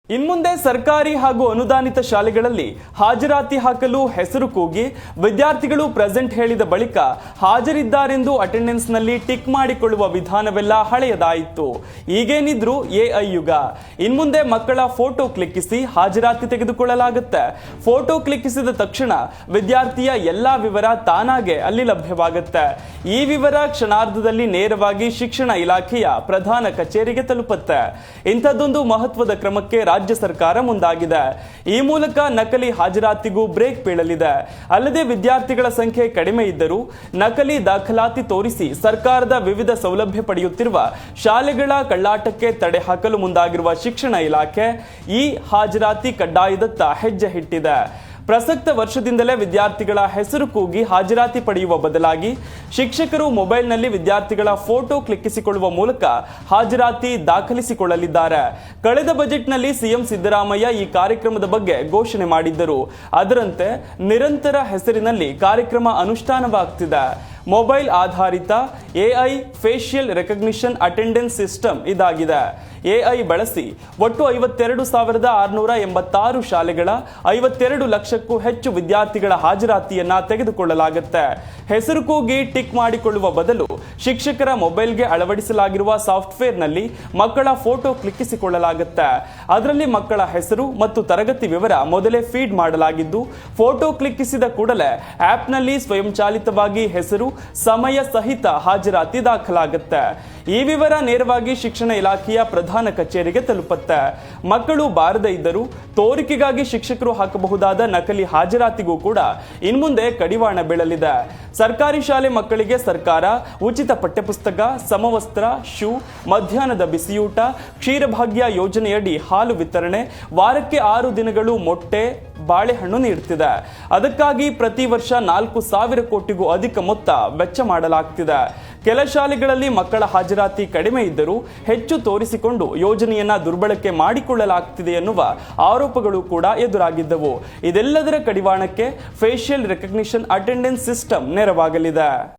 ಇನ್ಮುಂದೆ ಸರ್ಕಾರಿ ಹಾಗೂ ಅನುದಾನಿತ ಶಾಲೆಗಳಲ್ಲಿ ಹಾಜರಾತಿ ಹಾಕಲು ಹೆಸರು ಕೂಗಿ ವಿದ್ಯಾರ್ಥಿಗಳು ಪ್ರೆಸೆಂಟ್ ಹೇಳಿದ ಬಳಿಕ ಹಾಜರಿದ್ದಾರೆಂದು ಅಟೆಂಡೆನ್ಸ್ನಲ್ಲಿ ಟಿಕ್ ಮಾಡಿಕೊಳ್ಳುವ ವಿಧಾನವೆಲ್ಲ ಹಳೆಯದಾಯಿತು. ಈಗೇನಿದ್ರು ಎಐ ಯುಗ. ಇನ್ಮುಂದೆ ಮಕ್ಕಳ ಫೋಟೋ ಕ್ಲಿಕ್ಕಿಸಿ ಹಾಜರಾತಿ ತೆಗೆದುಕೊಳ್ಳಲಾಗುತ್ತೆ. ಫೋಟೋ ಕ್ಲಿಕ್ಕಿಸಿದ ತಕ್ಷಣ ವಿದ್ಯಾರ್ಥಿಯ ಎಲ್ಲಾ ವಿವರ ತಾನಾಗೆ ಅಲ್ಲಿ ಲಭ್ಯವಾಗುತ್ತೆ. ಈ ವಿವರ ಕ್ಷಣಾರ್ಧದಲ್ಲಿ ನೇರವಾಗಿ ಶಿಕ್ಷಣ ಇಲಾಖೆಯ ಪ್ರಧಾನ ಕಚೇರಿಗೆ ತಲುಪುತ್ತೆ. ಇಂಥದ್ದೊಂದು ಮಹತ್ವದ ಕ್ರಮಕ್ಕೆ ರಾಜ್ಯ ಸರ್ಕಾರ ಮುಂದಾಗಿದೆ. ಈ ಮೂಲಕ ನಕಲಿ ಹಾಜರಾತಿಗೂ ಬ್ರೇಕ್ ಬೀಳಲಿದೆ. ಅಲ್ಲದೆ ವಿದ್ಯಾರ್ಥಿಗಳ ಸಂಖ್ಯೆ ಕಡಿಮೆ ಇದ್ದರೂ ನಕಲಿ ದಾಖಲಾತಿ ತೋರಿಸಿ ಸರ್ಕಾರದ ವಿವಿಧ ಸೌಲಭ್ಯ ಪಡೆಯುತ್ತಿರುವ ಶಾಲೆಗಳ ಕಳ್ಳಾಟಕ್ಕೆ ತಡೆ ಹಾಕಲು ಮುಂದಾಗಿರುವ ಶಿಕ್ಷಣ ಇಲಾಖೆ ಈ ಹಾಜರಾತಿ ಕಡ್ಡಾಯದತ್ತ ಹೆಜ್ಜೆ ಇಟ್ಟಿದೆ. ಪ್ರಸಕ್ತ ವರ್ಷದಿಂದಲೇ ವಿದ್ಯಾರ್ಥಿಗಳ ಹೆಸರು ಕೂಗಿ ಹಾಜರಾತಿ ಪಡೆಯುವ ಬದಲಾಗಿ ಶಿಕ್ಷಕರು ಮೊಬೈಲ್ನಲ್ಲಿ ವಿದ್ಯಾರ್ಥಿಗಳ ಫೋಟೋ ಕ್ಲಿಕ್ಕಿಸಿಕೊಳ್ಳುವ ಮೂಲಕ ಹಾಜರಾತಿ ದಾಖಲಿಸಿಕೊಳ್ಳಲಿದ್ದಾರೆ. ಕಳೆದ ಬಜೆಟ್ನಲ್ಲಿ ಸಿಎಂ ಸಿದ್ದರಾಮಯ್ಯ ಈ ಕಾರ್ಯಕ್ರಮದ ಬಗ್ಗೆ ಘೋಷಣೆ ಮಾಡಿದ್ದರು. ಅದರಂತೆ ನಿರಂತರ ಹೆಸರಿನಲ್ಲಿ ಕಾರ್ಯಕ್ರಮ ಅನುಷ್ಠಾನವಾಗುತ್ತಿದೆ. ಮೊಬೈಲ್ ಆಧಾರಿತ AI facial recognition attendance system ಇದಾಗಿದೆ. ಎಐ ಬಳಸಿ ಒಟ್ಟು 52,686 ಶಾಲೆಗಳ 52 ಲಕ್ಷಕ್ಕೂ ಹೆಚ್ಚು ವಿದ್ಯಾರ್ಥಿಗಳ ಹಾಜರಾತಿಯನ್ನ ತೆಗೆದುಕೊಳ್ಳಲಾಗುತ್ತೆ. ಹೆಸರು ಕೂಗಿ ಟಿಕ್ ಮಾಡಿಕೊಳ್ಳುವ ಬದಲು ಶಿಕ್ಷಕರ ಮೊಬೈಲ್ಗೆ ಅಳವಡಿಸಲಾಗಿರುವ ಸಾಫ್ಟ್ವೇರ್ನಲ್ಲಿ ಮಕ್ಕಳ ಫೋಟೋ ಕ್ಲಿಕ್ಕಿಸಿಕೊಳ್ಳಲಾಗುತ್ತೆ. ಅದರಲ್ಲಿ ಮಕ್ಕಳ ಹೆಸರು ಮತ್ತು ತರಗತಿ ವಿವರ ಮೊದಲೇ ಫೀಡ್ ಮಾಡಲಾಗಿದ್ದು, ಫೋಟೋ ಕ್ಲಿಕ್ಕಿಸಿದ ಕೂಡಲೇ ಆಪ್ನಲ್ಲಿ ಸ್ವಯಂಚಾಲಿತವಾಗಿ ಹೆಸರು, ಸಮಯ ಸಹಿತ ಹಾಜರಾತಿ ದಾಖಲಾಗುತ್ತೆ. ಈ ವಿವರ ನೇರವಾಗಿ ಶಿಕ್ಷಣ ಇಲಾಖೆಯ ಪ್ರಧಾನ ಕಚೇರಿಗೆ ತಲುಪುತ್ತೆ. ಮಕ್ಕಳು ಬಾರದೇ ಇದ್ದರೂ ತೋರಿಕೆಗಾಗಿ ಶಿಕ್ಷಕರು ಹಾಕಬಹುದಾದ ನಕಲಿ ಹಾಜರಾತಿಗೂ ಕೂಡ ಇನ್ಮುಂದೆ ಕಡಿವಾಣ ಬೀಳಲಿದೆ. ಸರ್ಕಾರಿ ಶಾಲೆ ಮಕ್ಕಳಿಗೆ ಸರ್ಕಾರ ಉಚಿತ ಪಠ್ಯಪುಸ್ತಕ, ಸಮವಸ್ತ್ರ, ಶೂ, ಮಧ್ಯಾಹ್ನದ ಬಿಸಿಯೂಟ, ಕ್ಷೀರಭಾಗ್ಯ ಯೋಜನೆಯಡಿ ಹಾಲು ವಿತರಣೆ, ವಾರಕ್ಕೆ 6 ದಿನಗಳು ಮೊಟ್ಟೆ, ಬಾಳೆಹಣ್ಣು ನೀಡುತ್ತಿದೆ. ಅದಕ್ಕಾಗಿ ಪ್ರತಿ ವರ್ಷ 4,000 ಕೋಟಿಗೂ ಅಧಿಕ ಮೊತ್ತ ವೆಚ್ಚ ಮಾಡಲಾಗ್ತಿದೆ. ಕೆಲ ಶಾಲೆಗಳಲ್ಲಿ ಮಕ್ಕಳ ಹಾಜರಾತಿ ಕಡಿಮೆ ಇದ್ದರೂ ಹೆಚ್ಚು ತೋರಿಸಿಕೊಂಡು ಯೋಜನೆಯನ್ನ ದುರ್ಬಳಕೆ ಮಾಡಿಕೊಳ್ಳಲಾಗ್ತಿದೆ ಎನ್ನುವ ಆರೋಪಗಳು ಕೂಡ ಎದುರಾಗಿದ್ದವು. ಇದೆಲ್ಲದರ ಕಡಿವಾಣಕ್ಕೆ ಫೇಶಿಯಲ್ ರೆಕಗ್ನಿಷನ್ ಅಟೆಂಡೆನ್ಸ್ ಸಿಸ್ಟಮ್ ನೆರವಾಗಲಿದೆ.